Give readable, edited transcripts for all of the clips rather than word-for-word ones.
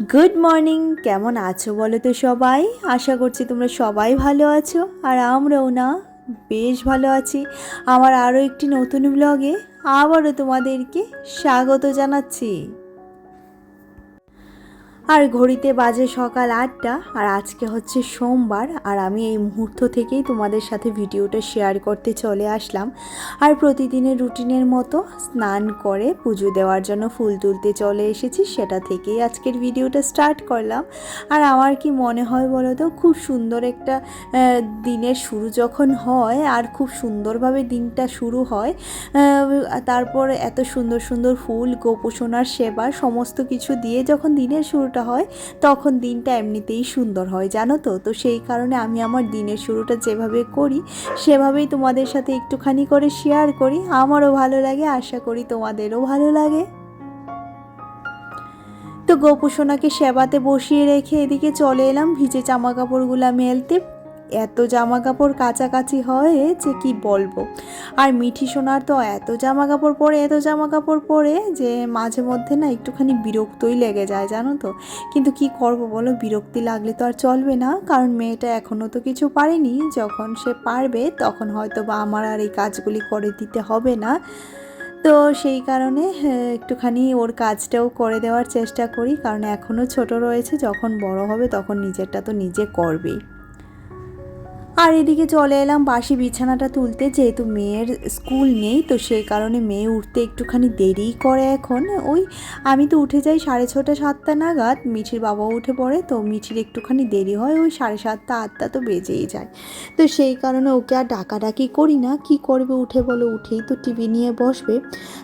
Good morning, কেমন আছো বলো তো সবাই? আশা করছি তোমরা সবাই ভালো আছো, আর আমরাও না বেশ ভালো আছি। আমার আরও একটি নতুন ব্লগে আবারও তোমাদেরকে স্বাগত জানাচ্ছি। আর ঘড়িতে বাজে সকাল 8টা, আর আজকে হচ্ছে সোমবার। আর আমি এই মুহূর্ত থেকেই তোমাদের সাথে ভিডিওটা শেয়ার করতে চলে আসলাম। আর প্রতিদিনের রুটিনের মতো স্নান করে পুজো দেওয়ার জন্য ফুল তুলতে চলে এসেছি, সেটা থেকেই আজকের ভিডিওটা স্টার্ট করলাম। আর আমার কি মনে হয় বলো তো, খুব সুন্দর একটা দিনের শুরু যখন হয় আর খুব সুন্দরভাবে দিনটা শুরু হয়, তারপর এত সুন্দর সুন্দর ফুল, গোপোষণার সেবা সমস্ত কিছু দিয়ে যখন দিনের শুরুটা হয়, তখন দিনটা এমনিতেই সুন্দর হয়, জানো তো। তো সেই কারণে আমি আমার দিনের শুরুটা যেভাবে করি সেভাবেই তোমাদের সাথে একটুখানি করে শেয়ার করি। আমারও ভালো লাগে, আশা করি তোমাদেরও ভালো লাগে। তো গোপোষণাকে সেবাতে বসিয়ে রেখে এদিকে চলে এলাম ভিজে জামা কাপড়গুলো মেলতে। এত জামা কাপড় কাচাকাচি হয় যে কি বলবো। আর মিঠি সোনার তো এত জামা কাপড় পরে যে মাঝে মধ্যে না একটুখানি বিরক্তই লেগে যায়, জানো তো। কিন্তু কি করব বলো, বিরক্তি লাগলে তো আর চলবে না, কারণ মেয়েটা এখনও তো কিছু পারেনি। যখন সে পারবে তখন হয়তো বা আমার আর এই কাজগুলি করে দিতে হবে না। তো সেই কারণে একটুখানি ওর কাজটাও করে দেওয়ার চেষ্টা করি, কারণ এখনও ছোট রয়েছে, যখন বড় হবে তখন নিজেরটা তো নিজে করবেই। আর এদিকে চলে এলাম বাসি বিছানাটা তুলতে, যেহেতু মেয়ের স্কুল নেই, তো সেই কারণে মেয়ে উঠতে একটুখানি দেরিই করে এখন। ওই আমি তো উঠে যাই 6:30 7টা নাগাদ, মিঠির বাবাও উঠে পড়ে, তো মিঠির একটুখানি দেরি হয়, ওই 7:30 8টা তো বেজেই যায়। তো সেই কারণে ওকে আর ডাকাডাকি করি না, কি করবে উঠে বলো, উঠেই তো টিভি নিয়ে বসবে।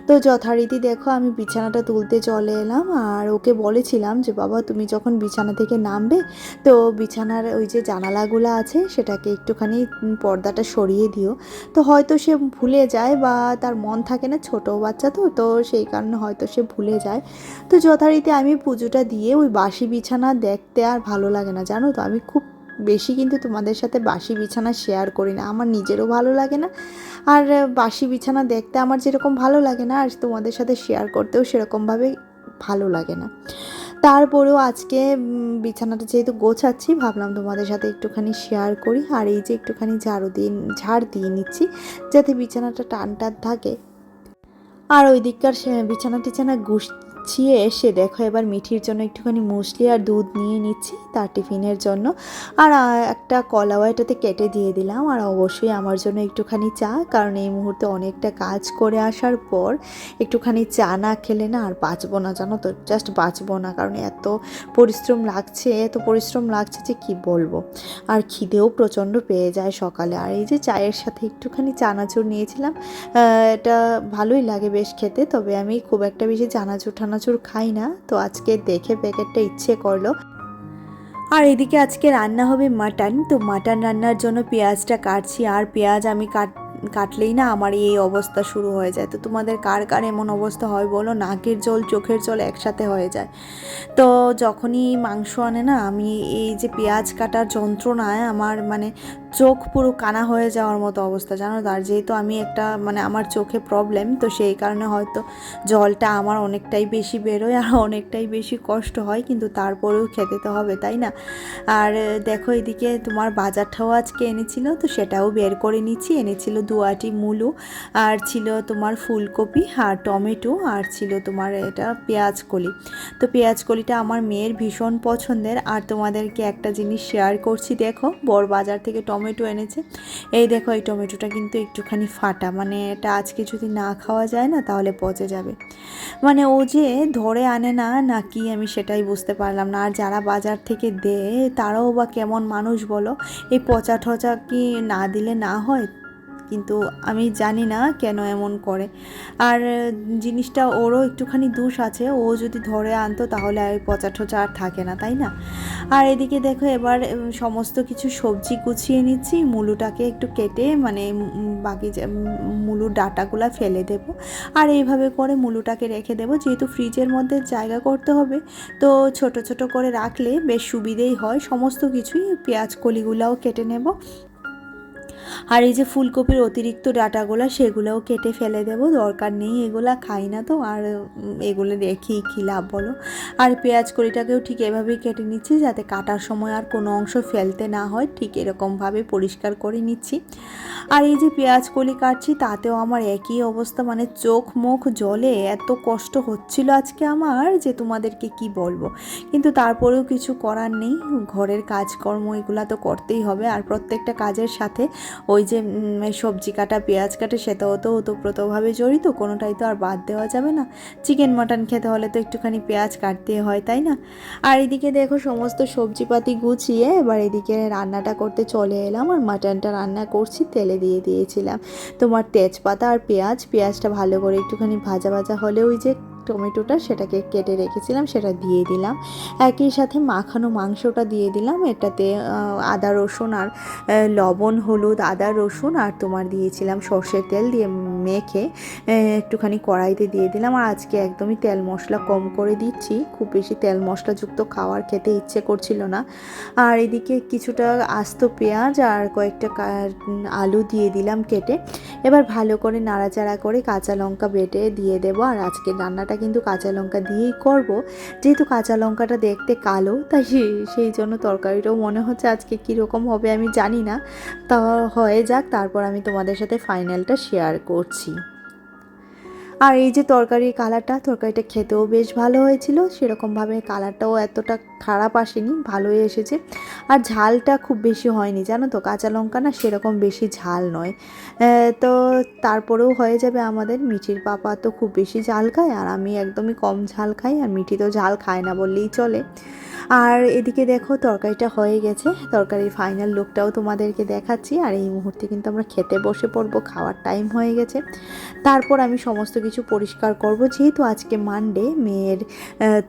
তো যথারীতি দেখো আমি বিছানাটা তুলতে চলে এলাম, আর ওকে বলেছিলাম যে বাবা তুমি যখন বিছানা থেকে নামবে, তো বিছানার ওই যে জানালাগুলো আছে সেটাকে একটুখানি পর্দাটা সরিয়ে দিও। তো হয়তো সে ভুলে যায়, বা তার মন থাকে না, ছোটো বাচ্চা তো তো সেই কারণে হয়তো সে ভুলে যায়। তো যথারীতি আমি পুজোটা দিয়ে ওই বাসি বিছানা দেখতে আর ভালো লাগে না, জানো তো। আমি খুব বেশি কিন্তু তোমাদের সাথে বাসি বিছানা শেয়ার করি না, আমার নিজেরও ভালো লাগে না। আর বাসি বিছানা দেখতে আমার যেরকম ভালো লাগে না, আর তোমাদের সাথে শেয়ার করতেও সেরকমভাবে ভালো লাগে না। তারপরেও আজকে বিছানাটা যেহেতু গোছাচ্ছি, ভাবলাম তোমাদের সাথে একটুখানি শেয়ার করি। আর এই যে একটুখানি ঝাড় দিয়ে নিচ্ছি, যাতে বিছানাটা টান টান থাকে। আর ওই দিককার বিছানা টিছানা গুছিয়ে এসে দেখো এবার মিঠির জন্য একটুখানি মুসলি আর দুধ নিয়ে নিচ্ছি তার টিফিনের জন্য। আর একটা কলাও এটাতে কেটে দিয়ে দিলাম, আর অবশ্যই আমার জন্য একটুখানি চা, কারণ এই মুহূর্তে অনেকটা কাজ করে আসার পর একটুখানি চা না খেলে না আর বাঁচবো না, জানো তো। জাস্ট বাঁচবো না, কারণ এত পরিশ্রম লাগছে যে কি বলবো। আর খিদেও প্রচণ্ড পেয়ে যায় সকালে। আর এই যে চায়ের সাথে একটুখানি চানাচুর নিয়েছিলাম, এটা ভালোই লাগে বেশ খেতে, তবে আমি খুব একটা বেশি চানাচুর টানাচুর খাই না, তো আজকে দেখে প্যাকেটটা ইচ্ছে করলো। আর এদিকে আজকে রান্না হবে মাটন, তো মাটন রান্নার জন্য পেঁয়াজটা কাটছি। আর পেঁয়াজ আমি কাটলেই না আমার এই অবস্থা শুরু হয়ে যায়। তো তোমাদের কার কার এমন অবস্থা হয় বলো, নাকের জল চোখের জল একসাথে হয়ে যায়। তো যখনই মাংস আনে না, আমি এই যে পেঁয়াজ কাটার যন্ত্রণায় আমার মানে চোখ পুরো কানা হয়ে যাওয়ার মতো অবস্থা, জানো তো। আর যেহেতু আমি একটা আমার চোখে প্রবলেম, তো সেই কারণে হয়তো জলটা আমার অনেকটাই বেশি বেরোয় আর অনেকটাই বেশি কষ্ট হয়, কিন্তু তারপরেও খেতে তো হবে, তাই না। আর দেখো এদিকে তোমার বাজারটাও আজকে এনেছিল, তো সেটাও বের করে নিচ্ছি। এনেছিল 2 আঁটি মূলো, আর ছিল তোমার ফুলকপি আর টমেটো, আর ছিল তোমার এটা পেঁয়াজ কলি। তো পেঁয়াজ কলিটা আমার মেয়ের ভীষণ পছন্দের। আর তোমাদেরকে একটা জিনিস শেয়ার করছি, দেখো বড় বাজার থেকে টমেটো এনেছে। এই দেখো এই টমেটোটা কিন্তু একটুখানি ফাটা, মানে এটা আজকে যদি না খাওয়া যায় না তাহলে পচে যাবে। মানে ও যে ধরে আনে না নাকি আমি সেটাই বুঝতে পারলাম না। আর যারা বাজার থেকে দেয় তারাও বা কেমন মানুষ বলো, এই পচা ঠচা কি না দিলে না হয়, কিন্তু আমি জানি না কেন এমন করে। আর জিনিসটা ওরও একটুখানি দোষ আছে, ও যদি ধরে আনতো তাহলে আর পচা ঠোচা আর থাকে না, তাই না। আর এদিকে দেখো এবার সমস্ত কিছু সবজি গুছিয়ে নিচ্ছি। মুলোটাকে একটু কেটে মানে বাকি মুলোর ডাঁটাগুলা ফেলে দেব, আর এইভাবে করে মুলোটাকে রেখে দেব। যেহেতু ফ্রিজের মধ্যে জায়গা করতে হবে, তো ছোট ছোট করে রাখলে বেশ সুবিধেই হয়। সমস্ত কিছুই পেঁয়াজ কলিগুলাও কেটে নেব। আর এই যে ফুলকপির অতিরিক্ত ডাঁটাগুলো সেগুলোও কেটে ফেলে দেবো, দরকার নেই, এগুলা খাই না তো, আর এগুলো রেখেই কী লাভ বলো। আর পেঁয়াজ কড়িটাকেও ঠিক এভাবেই কেটে নিচ্ছি যাতে কাটার সময় আর কোনো অংশ ফেলতে না হয়, ঠিক এরকমভাবে পরিষ্কার করে নিচ্ছি। আর এই যে পেঁয়াজ কলি কাটছি তাতেও আমার একই অবস্থা, মানে চোখ মুখ জলে এত কষ্ট হচ্ছিল আজকে আমার যে তোমাদেরকে কি বলবো। কিন্তু তারপরেও কিছু করার নেই, ঘরের কাজকর্ম এগুলো তো করতেই হবে। আর প্রত্যেকটা কাজের সাথে ওই যে সবজি কাটা পেঁয়াজ কাটা সেটাও তো ওতপ্রোতভাবে জড়িত, কোনোটাই তো আর বাদ দেওয়া যাবে না। চিকেন মাটন খেতে হলে তো একটুখানি পেঁয়াজ কাটতে হয়, তাই না? আর এদিকে দেখো সমস্ত সবজিপাতি গুছিয়ে এবার এদিকে রান্নাটা করতে চলে এলাম। আর মাটনটা রান্না করছি, তেলে দিয়ে দিয়েছিলাম তোমার তেজপাতা আর পেঁয়াজটা ভালো করে একটুখানি ভাজা ভাজা হলে ওই যে টমেটোটা সেটাকে কেটে রেখেছিলাম সেটা দিয়ে দিলাম, একই সাথে মাখানো মাংসটা দিয়ে দিলাম। এটাতে আদা রসুন আর লবণ হলুদ আদা রসুন আর তোমার দিয়েছিলাম সর্ষের তেল দিয়ে মেখে একটুখানি কড়াইতে দিয়ে দিলাম। আর আজকে একদমই তেল মশলা কম করে দিচ্ছি, খুব বেশি তেল মশলাযুক্ত খাওয়ার খেতে ইচ্ছে করছিল না। আর এদিকে কিছুটা আস্ত পেঁয়াজ আর কয়েকটা আলু দিয়ে দিলাম কেটে। এবার ভালো করে নাড়াচাড়া করে কাঁচা লঙ্কা বেটে দিয়ে দেবো। আর আজকে রান্নাটা কিন্তু কাঁচা লঙ্কা দিয়েই করব, যেহেতু কাঁচা লঙ্কাটা দেখতে কালো, তাই সেই জন্য তরকারিটাও মনে হচ্ছে আজকে কীরকম হবে আমি জানি না, তা হয়ে যাক, তারপর আমি তোমাদের সাথে ফাইনালটা শেয়ার করছি। আর এই যে তরকারিটা খেতেও বেশ ভালো হয়েছিল, সেরকমভাবে কালারটাও এতটা খারাপ আসেনি, ভালোই এসেছে। আর ঝালটা খুব বেশি হয়নি জানো তো, কাঁচা লঙ্কা না সেরকম বেশি ঝাল নয়। তো তারপরেও হয়ে যাবে আমাদের। মিঠির পাপা তো খুব বেশি ঝাল খায় আর আমি একদমই কম ঝাল খাই, আর মিঠি তো ঝাল খায় না বললেই চলে। আর এদিকে দেখো তরকারিটা হয়ে গেছে, তরকারির ফাইনাল লুকটাও তোমাদেরকে দেখাচ্ছি। আর এই মুহূর্তে কিন্তু আমরা খেতে বসে পড়বো, খাওয়ার টাইম হয়ে গেছে। তারপর আমি সমস্ত কিছু পরিষ্কার করব, যেহেতু আজকে মানডে, মেয়ের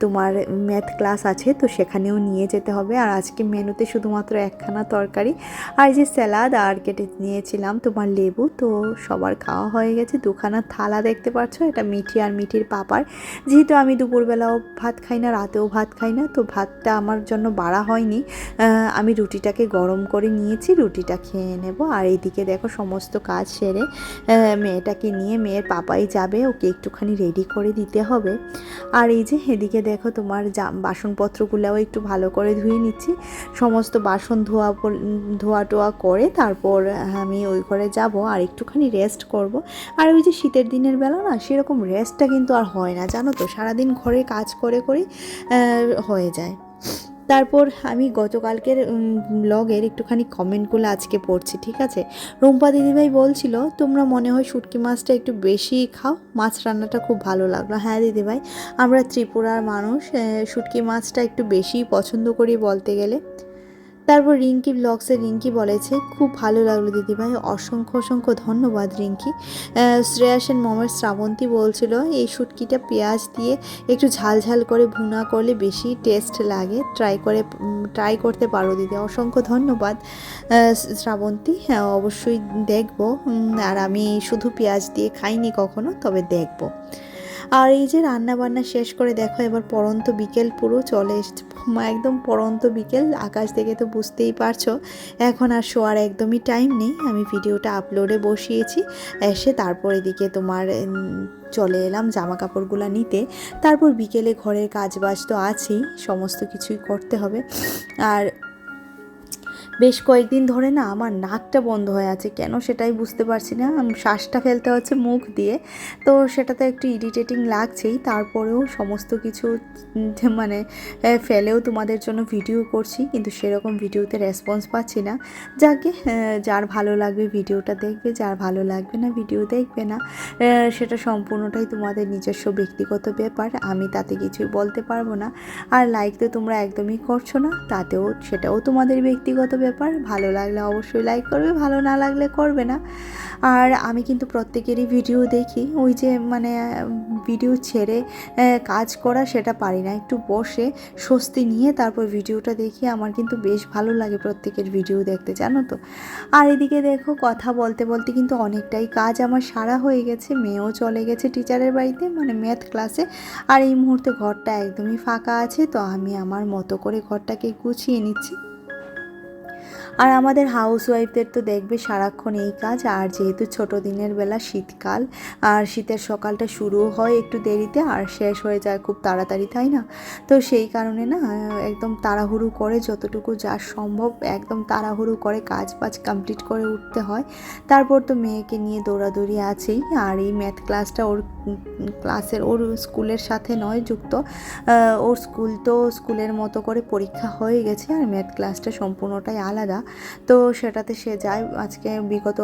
তোমার ম্যাথ ক্লাস আছে, তো সেখানেও নিয়ে যেতে হবে। আর আজকে মেনুতে শুধুমাত্র একখানা তরকারি আর এই যে স্যালাড আর কেটে নিয়েছিলাম তোমার লেবু, তো সবার খাওয়া হয়ে গেছে। দুখানা থালা দেখতে পাচ্ছ, এটা মিঠি আর মিঠির পাপার। যেহেতু আমি দুপুরবেলাও ভাত খাই না, রাতেও ভাত খাই না, তো ভাতটা আমার জন্য বাড়া হয়নি, আমি রুটিটাকে গরম করে নিয়েছি, রুটিটা খেয়ে নেব। আর এইদিকে দেখো সমস্ত কাজ সেরে মেয়েটাকে নিয়ে, মেয়ের পাপাই যাবে, ওকে একটুখানি রেডি করে দিতে হবে। আর এই যে এদিকে দেখো তোমার বাসনপত্রগুলোও একটু ভালো করে ধুয়ে নিচ্ছি, সমস্ত বাসন ধোয়া টোয়া করে তারপর আমি ওই ঘরে যাব আর একটুখানি রেস্ট করব। আর ওই যে শীতের দিনের বেলা না সেরকম রেস্টটা কিন্তু আর হয় না জানো তো, সারাদিন ঘরে কাজ করে করে হয়ে যায়। তারপর আমি গতকালকের ব্লগের একটুখানি কমেন্টগুলো আজকে পড়ছি, ঠিক আছে। রুম্পা দিদিভাই বলছিল তোমরা মনে হয় শুটকি মাছটা একটু বেশি খাও, মাছ রান্নাটা খুব ভালো লাগলো। হ্যাঁ দিদিভাই, আমরা ত্রিপুরার মানুষ, শুটকি মাছটা একটু বেশিই পছন্দ করি বলতে গেলে। তারপর রিঙ্কি ব্লগসে রিঙ্কি বলেছে খুব ভালো লাগলো দিদিভাই, অসংখ্য অসংখ্য ধন্যবাদ রিঙ্কি। শ্রেয়াসেন মমের শ্রাবন্তী বলছিল এই শুটকিটা পেঁয়াজ দিয়ে একটু ঝাল ঝাল করে ভুনা করলে বেশি টেস্ট লাগে, ট্রাই করতে পারো দিদি। অসংখ্য ধন্যবাদ শ্রাবন্তী, হ্যাঁ অবশ্যই দেখব। আর আমি শুধু পেঁয়াজ দিয়ে খাইনি কখনো, তবে দেখব। আর এই যে রান্না বান্না শেষ করে দেখো এবার পড়ন্ত বিকেল পুরো চলে এসছে, একদম পড়ন্ত বিকেল, আকাশ দেখে তো বুঝতেই পারছো এখন আর শোয়ার একদমই টাইম নেই। আমি ভিডিওটা আপলোডে বসিয়েছি, এসে তারপর এদিকে তোমার চলে এলাম জামা কাপড়গুলো নিতে। তারপর বিকেলে ঘরের কাজবাজ তো আছেই, সমস্ত কিছুই করতে হবে। আর বেশ কয়েকদিন ধরে না আমার নাকটা বন্ধ হয়ে আছে, কেন সেটাই বুঝতে পারছি না, শ্বাসটা ফেলতে হচ্ছে মুখ দিয়ে, তো সেটা তো একটু ইরিটেটিং লাগছেই। তারপরেও সমস্ত কিছু মানে ফেলেও তোমাদের জন্য ভিডিও করছি, কিন্তু সেরকম ভিডিওতে রেসপন্স পাচ্ছি না। যাকে যার ভালো লাগবে ভিডিওটা দেখবে, যার ভালো লাগবে না ভিডিও দেখবে না, সেটা সম্পূর্ণটাই তোমাদের নিজস্ব ব্যক্তিগত ব্যাপার, আমি তাতে কিছুই বলতে পারবো না। আর লাইক তো তোমরা একদমই করছো না, সেটাও তোমাদের ব্যক্তিগত ব্যাপার, ভালো লাগলে অবশ্যই লাইক করবে, ভালো না লাগলে করবে না। আর আমি কিন্তু প্রত্যেকেরই ভিডিও দেখি, ওই যে মানে ভিডিও ছেড়ে কাজ করা সেটা পারি না, একটু বসে স্বস্তি নিয়ে তারপর ভিডিওটা দেখি, আমার কিন্তু বেশ ভালো লাগে প্রত্যেকের ভিডিও দেখতে জানো তো। আর এদিকে দেখো কথা বলতে বলতে কিন্তু অনেকটাই কাজ আমার সারা হয়ে গেছে, মেয়েও চলে গেছে টিচারের বাড়িতে, মানে ম্যাথ ক্লাসে। আর এই মুহূর্তে ঘরটা একদমই ফাঁকা আছে, তো আমি আমার মতো করে ঘরটাকে গুছিয়ে নিচ্ছি। আর আমাদের হাউস ওয়াইফদের তো দেখবে সারাক্ষণ এই কাজ। আর যেহেতু ছোট দিনের বেলা শীতকাল, আর শীতের সকালটা শুরু হয় একটু দেরিতে আর শেষ হয়ে যায় খুব তাড়াতাড়ি, তাই না? তো সেই কারণে না একদম তাড়াহুড়ো করে যতটুকু যা সম্ভব একদম তাড়াহুড়ো করে কাজ বাজ কমপ্লিট করে উঠতে হয়। তারপর তো মেয়েকে নিয়ে দৌড়াদৌড়ি আছেই। আর এই ম্যাথ ক্লাসটা ওর ওর স্কুলের সাথে নয় যুক্ত, ওর স্কুলের মতো করে পরীক্ষা হয়ে গেছে, আর ম্যাথ ক্লাসটা সম্পূর্ণটাই আলাদা। তো সেটাতে সে যায় আজকে বিগত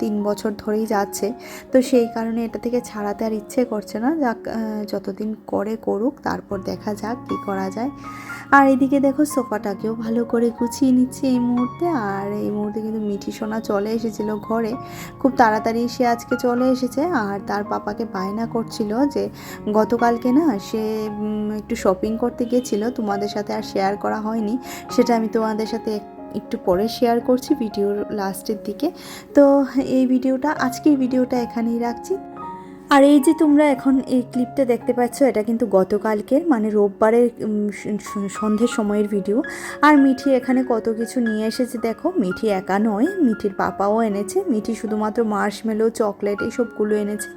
3 বছর ধরেই যাচ্ছে। তো সেই কারণে এটা থেকে ছাড়াতে আর ইচ্ছে করছে না। যাক, যতদিন করে করুক, তারপর দেখা যাক কী করা যায়। আর এদিকে দেখো সোফাটাকেও ভালো করে গুছিয়ে নিচ্ছি এই মুহূর্তে। আর এই মুহূর্তে কিন্তু মিঠি সোনা চলে এসেছিলো ঘরে, খুব তাড়াতাড়ি সে আজকে চলে এসেছে। আর তার পাপাকে বায়না করছিল যে গতকালকে না সে একটু শপিং করতে গিয়েছিল, তোমাদের সাথে আর শেয়ার করা হয়নি, সেটা আমি তোমাদের সাথে একটু পরে শেয়ার করছি ভিডিওর লাস্টের দিকে। তো আজকের ভিডিওটা এখানেই রাখছি। আর এই যে তোমরা এখন এই ক্লিপটা দেখতে পাচ্ছ, এটা কিন্তু গতকালকের মানে রোববারের সন্ধ্যের সময়ের ভিডিও। আর মিঠি এখানে কত কিছু নিয়ে এসেছে দেখো। মিঠি একা নয়, মিঠির পাপাও এনেছে। মিঠি শুধুমাত্র মার্শমেলো, চকলেট এইসবগুলো এনেছে,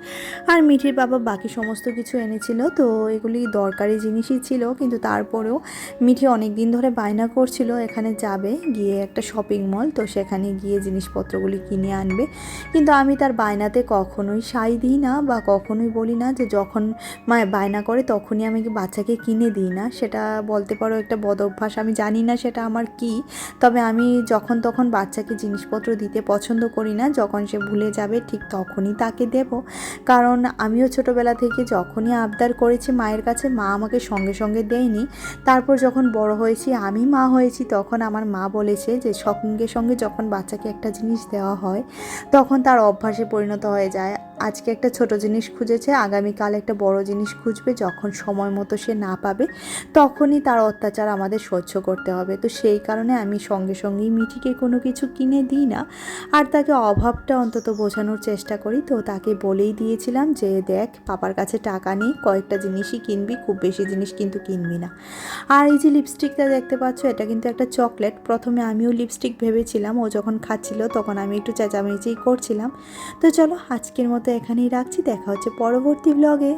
আর মিঠির বাবা বাকি সমস্ত কিছু এনেছিল। তো এগুলি দরকারি জিনিসই ছিল, কিন্তু তারপরেও মিঠি অনেক দিন ধরে বায়না করছিল এখানে যাবে, গিয়ে একটা শপিং মল, তো সেখানে গিয়ে জিনিসপত্রগুলি কিনে আনবে। কিন্তু আমি তার বায়নাতে কখনোই সাই দিই না, বা কখনোই বলি না যে যখন বায়না করে তখনই আমি বাচ্চাকে কিনে দিই না। সেটা বলতে পারো একটা বদ অভ্যাস, আমি জানি না সেটা আমার কি। তবে আমি যখন তখন বাচ্চাকে জিনিসপত্র দিতে পছন্দ করি না। যখন সে ভুলে যাবে ঠিক তখনই তাকে দেব। কারণ আমিও ছোটোবেলা থেকে যখনই আবদার করেছি মায়ের কাছে, মা আমাকে সঙ্গে সঙ্গে দেয়নি। তারপর যখন বড় হয়েছি, আমি মা হয়েছি, তখন আমার মা বলেছে যে সঙ্গে সঙ্গে যখন বাচ্চাকে একটা জিনিস দেওয়া হয় তখন তার অভ্যাসে পরিণত হয়ে যায়। আজকে একটা ছোট জিনিস খুঁজেছে, আগামীকাল একটা বড় জিনিস খুঁজবে। যখন সময় মতো সে না পাবে তখনই তার অত্যাচার আমাদের সহ্য করতে হবে। তো সেই কারণে আমি সঙ্গে সঙ্গেই মিঠিকে কোনো কিছু কিনে দিই না, আর তাকে অভাবটা অন্তত বোঝানোর চেষ্টা করি। তো তাকে বলেই দিয়েছিলাম যে দেখ, পাপার কাছে টাকা নেই, কয়েকটা জিনিসই কিনবি, খুব বেশি জিনিস কিন্তু কিনবি না। আর এই যে লিপস্টিকটা দেখতে পাচ্ছ, এটা কিন্তু একটা চকলেট। প্রথমে আমিও লিপস্টিক ভেবেছিলাম, ও যখন খাচ্ছিল তখন আমি একটু চেঁচামেচি করছিলাম। তো চলো আজকের মতো এখানেই রাখছি, দেখা হচ্ছে পরবর্তী ব্লগে।